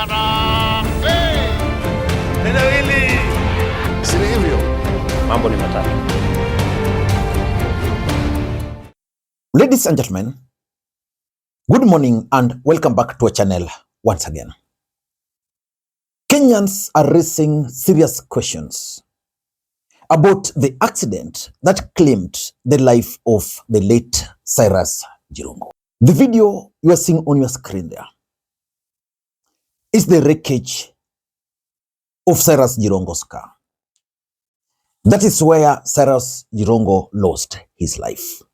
Eneo hili si hivyo. Mambo ni matatu. Ladies and gentlemen, good morning and welcome back to our channel once again. Kenyans are raising serious questions about the accident that claimed the life of the late Cyrus Jirongo. The video you are seeing on your screen there is the wreckage of Cyrus Jirongo's car. That is where Cyrus Jirongo lost his life.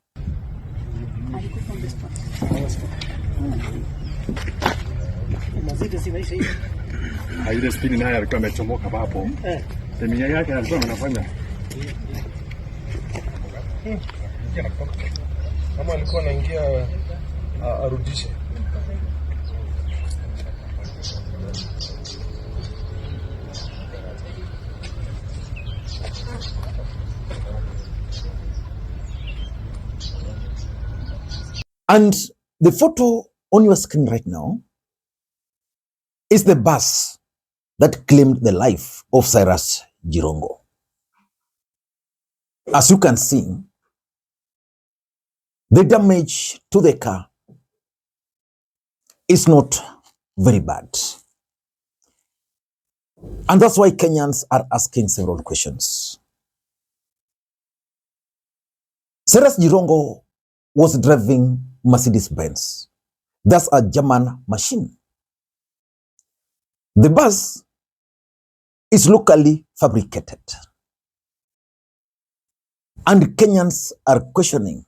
Ile spini naye alikuwa amechomoka hapo. Temia yake alikuwa anafanya. Kama alikuwa anaingia arudishe. And the photo on your screen right now is the bus that claimed the life of Cyrus Jirongo. As you can see, the damage to the car is not very bad. And that's why Kenyans are asking several questions. Cyrus Jirongo was driving Mercedes Benz. That's a German machine. The bus is locally fabricated. And Kenyans are questioning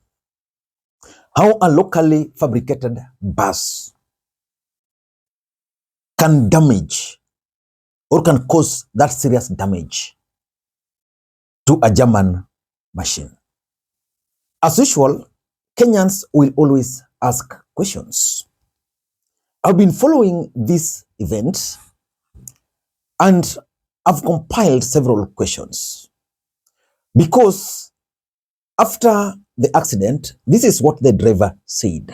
how a locally fabricated bus can damage or can cause that serious damage to a German machine. As usual, Kenyans will always ask questions. I've been following this event and I've compiled several questions because after the accident, this is what the driver said.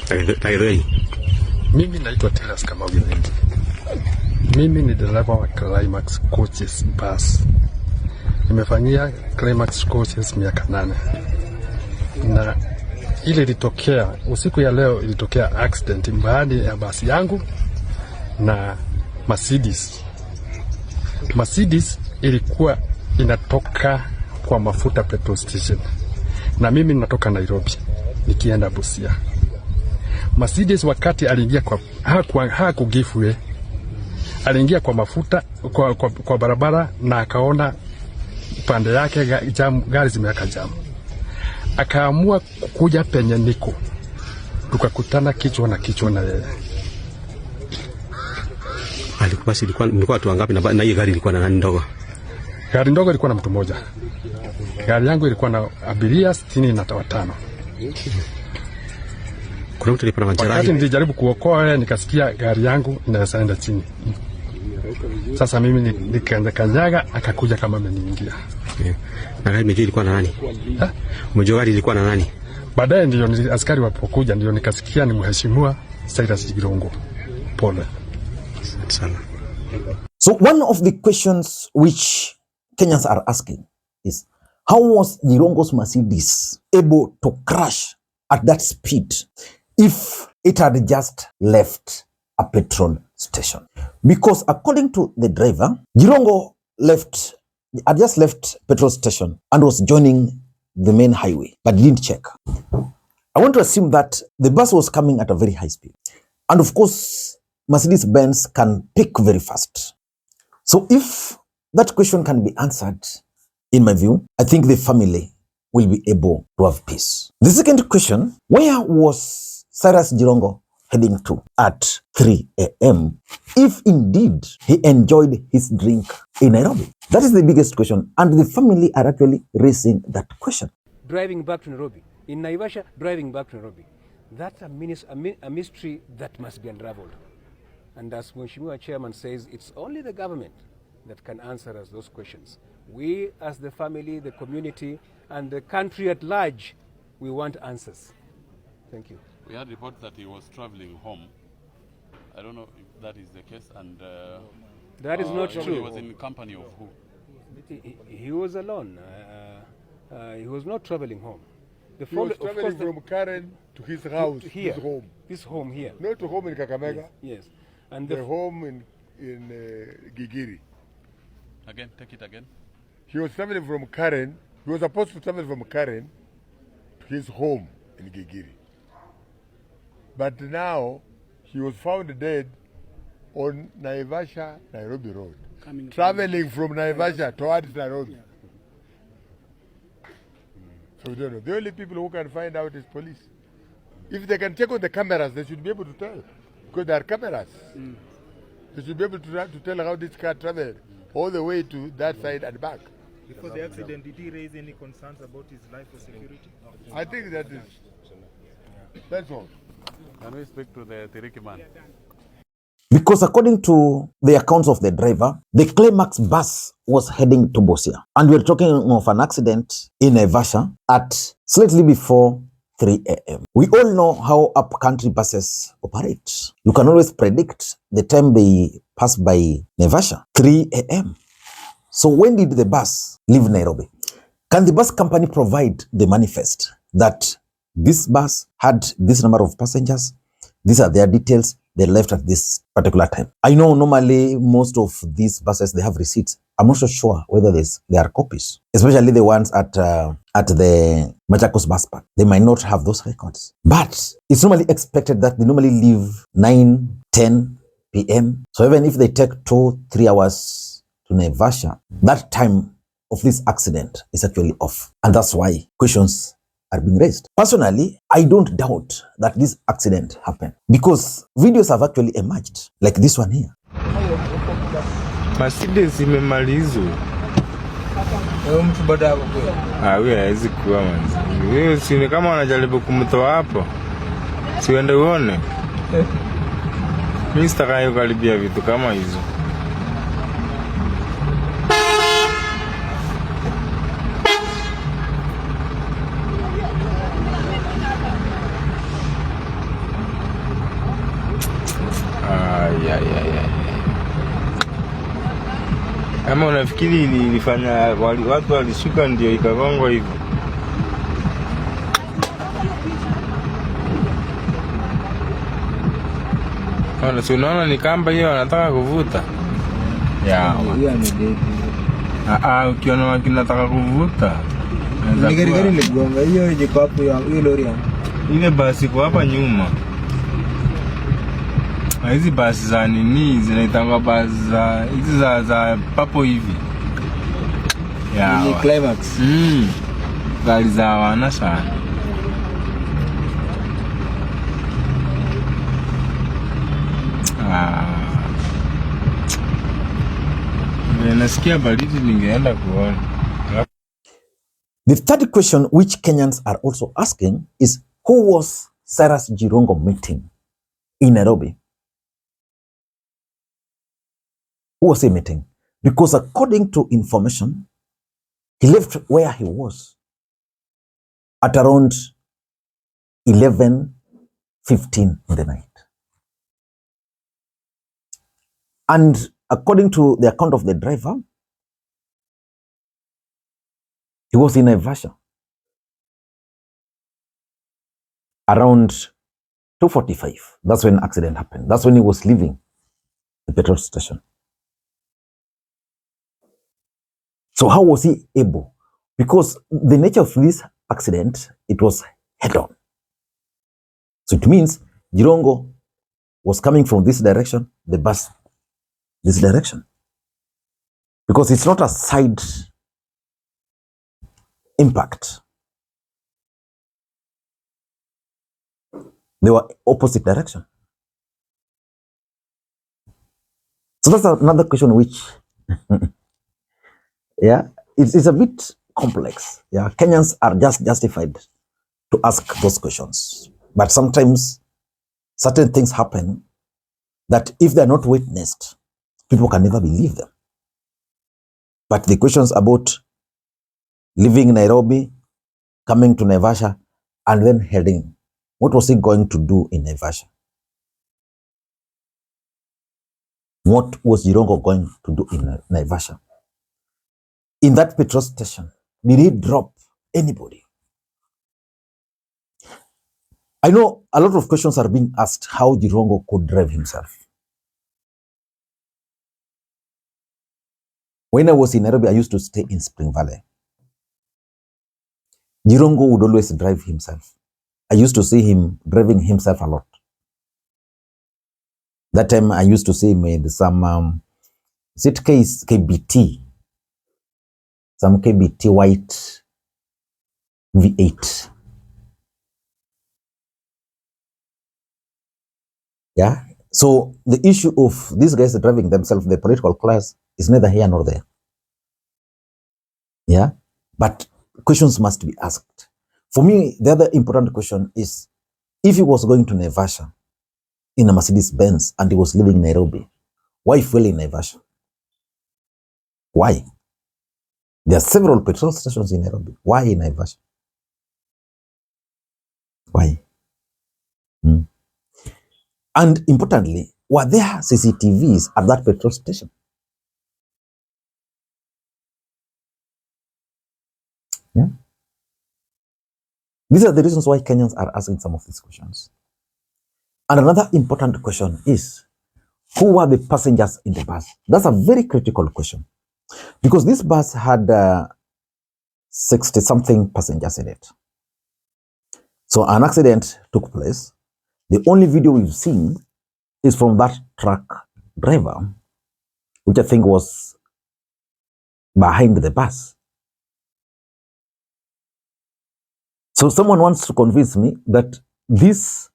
Karai. Mimi naitwa Telas kama Gigiri. Mimi ni dereva wa Climax Coaches bus. Nimefanyia Climax Coaches miaka 8. Na ile ilitokea usiku ya leo, ilitokea accident mbali ya basi yangu na Mercedes. Mercedes ilikuwa inatoka kwa mafuta petrol station na mimi natoka Nairobi nikienda Busia. Mercedes wakati aliingia kwa hakugifwe, aliingia kwa mafuta kwa barabara na akaona pande yake gari zimeweka jam. Akaamua kuja penye niko, tukakutana kichwa na yeye. Mlikuwa watu wangapi na hiyo gari ilikuwa na nani ndogo? Gari ndogo ilikuwa na mtu mmoja. Gari yangu ilikuwa na abiria 65. Kuna mtu alipata majeraha. Wakati nilijaribu kuokoa nikasikia gari yangu inaenda chini. Sasa mimi nikakanyaga, akakuja kama ameniingia. Na gari ilikuwa na nani? Umejua gari ilikuwa na nani? Baadaye ndio askari walipokuja ndio nikasikia ni mheshimiwa Cyrus Jirongo. Pole sana. So one of the questions which Kenyans are asking is, how was Jirongo's Mercedes able to crash at that speed if it had just left a petrol station? Because according to the driver, Jirongo had just left petrol station and was joining the main highway, but didn't check. I want to assume that the bus was coming at a very high speed. And of course, Mercedes Benz can pick very fast. So if that question can be answered, in my view, I think the family will be able to have peace. The second question, where was Cyrus Jirongo heading to at 3 a.m. if indeed he enjoyed his drink in Nairobi? That is the biggest question, and the family are actually raising that question. Driving back to Nairobi, in Naivasha, driving back to Nairobi. That's a mystery that must be unraveled. And as Mheshimiwa Chairman says, it's only the government that can answer us those questions. We, as the family, the community, and the country at large, we want answers. Thank you. We had reports that he was traveling home. I don't know if that is the case, and that is not true. He was in company of who? He was alone. He was not traveling home. He was traveling from Karen to his house, here, his home. This home here. Not to home in Kakamega. Yes. And the home in Gigiri. Again, take it again. He was traveling from Karen. He was supposed to travel from Karen to his home in Gigiri. But now he was found dead on Naivasha, Nairobi Road. Traveling from Naivasha towards Nairobi. So we don't know. The only people who can find out is police. If they can check on the cameras, they should be able to tell. Because there are cameras. They should be able to tell how this car traveled all the way to that side and back. Before the accident, did he raise any concerns about his life or security? I think that is. That's all. Can we speak to the Tiriki man? Because according to the accounts of the driver, the Climax bus was heading to Busia. And we're talking of an accident in Naivasha at slightly before 3 a.m. We all know how up-country buses operate. You can always predict the time they pass by Naivasha, 3 a.m. So when did the bus leave Nairobi? Can the bus company provide the manifest that this bus had this number of passengers, these are their details, they left at this particular time? I know normally most of these buses, they have receipts. I'm not so sure whether there are copies, especially the ones at the Machakos bus park. They might not have those records. But it's normally expected that they normally leave 9, 10 p.m. So even if they take 2-3 hours to Naivasha, that time of this accident is actually off. And that's why questions are being raised. Personally, I don't doubt that this accident happened because videos have actually emerged, like this one here. Mercedes imemalizwa. Mtu bado hapo kweli. Wewe haizi kuwa manzi. Wewe si kama wanajaribu kumtoa hapo. Si uende uone. Mimi sitakayo karibia vitu kama hizo. Kama unafikiri ilifanya watu walishuka ndio ikagongwa hivyo. Wala si unaona ni kamba hiyo wanataka kuvuta. Hiyo amededi. Ukiona wakinataka kuvuta. Ni gari ligonga hiyo iko hapo hiyo lori hapo. Ile basi kwa hapa nyuma. Hizi basi za nini zinaitangwa basi za hizi za papo hivi. Ni Climax. Gari za wana sana. Nasikia baridi ningeenda kuona. The third question which Kenyans are also asking is, who was Cyrus Jirongo meeting in Nairobi? Who was he meeting? Because according to information, he left where he was at around 11:15 in the night. And according to the account of the driver, he was in Naivasha around 2:45. That's when the accident happened. That's when he was leaving the petrol station. So how was he able? Because the nature of this accident, it was head-on. So it means Jirongo was coming from this direction, the bus this direction. Because it's not a side impact. They were opposite direction. So that's another question which yeah, it's a bit complex. Yeah, Kenyans are just justified to ask those questions. But sometimes certain things happen that if they're not witnessed, people can never believe them. But the questions about leaving Nairobi, coming to Naivasha, and then heading, what was he going to do in Naivasha? What was Jirongo going to do in Naivasha? In that petrol station, did he drop anybody? I know a lot of questions are being asked how Jirongo could drive himself. When I was in Nairobi, I used to stay in Spring Valley. Jirongo would always drive himself. I used to see him driving himself a lot. That time I used to see him in some, is it KBT? Some KBT white V8. Yeah. So the issue of these guys driving themselves, the political class, is neither here nor there. Yeah. But questions must be asked. For me, the other important question is, if he was going to Naivasha in a Mercedes Benz and he was living in Nairobi, why fuel in Naivasha? Why? There are several petrol stations in Nairobi. Why in Naivasha? Why? And importantly, were there CCTVs at that petrol station? Yeah. These are the reasons why Kenyans are asking some of these questions. And another important question is, who were the passengers in the bus? That's a very critical question, because this bus had 60-something passengers in it. So an accident took place. The only video we've seen is from that truck driver, which I think was behind the bus. So someone wants to convince me that this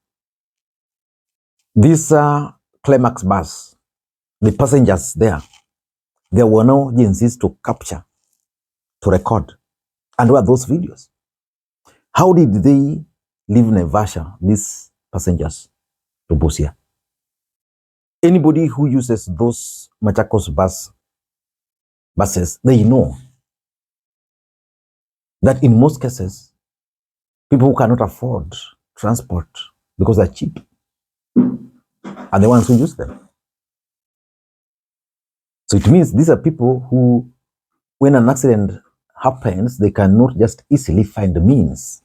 Climax bus, the passengers there were no agencies to capture, to record. And where are those videos? How did they leave Naivasha, these passengers, to Busia? Anybody who uses those Machakos buses, they know that in most cases, people who cannot afford transport because they're cheap are the ones who use them. So it means these are people who, when an accident happens, they cannot just easily find the means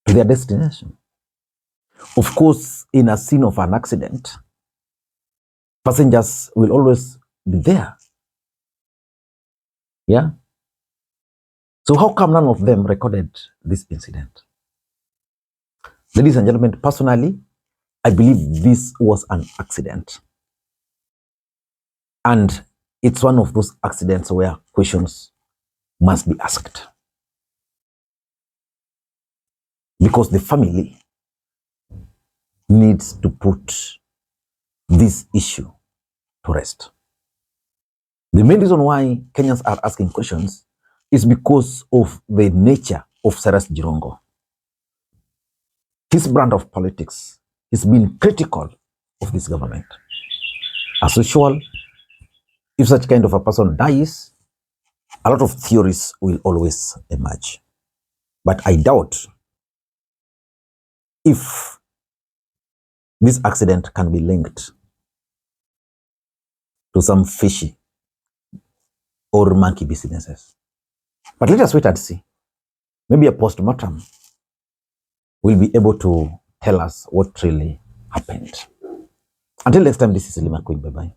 to their destination. Of course, in a scene of an accident, passengers will always be there. Yeah? So how come none of them recorded this incident? Ladies and gentlemen, personally, I believe this was an accident. And it's one of those accidents where questions must be asked. Because the family needs to put this issue to rest. The main reason why Kenyans are asking questions is because of the nature of Cyrus Jirongo. His brand of politics has been critical of this government. As usual, if such kind of a person dies, a lot of theories will always emerge. But I doubt if this accident can be linked to some fishy or monkey businesses. But let us wait and see. Maybe a post-mortem will be able to tell us what really happened. Until next time, this is Makwiny. Bye-bye.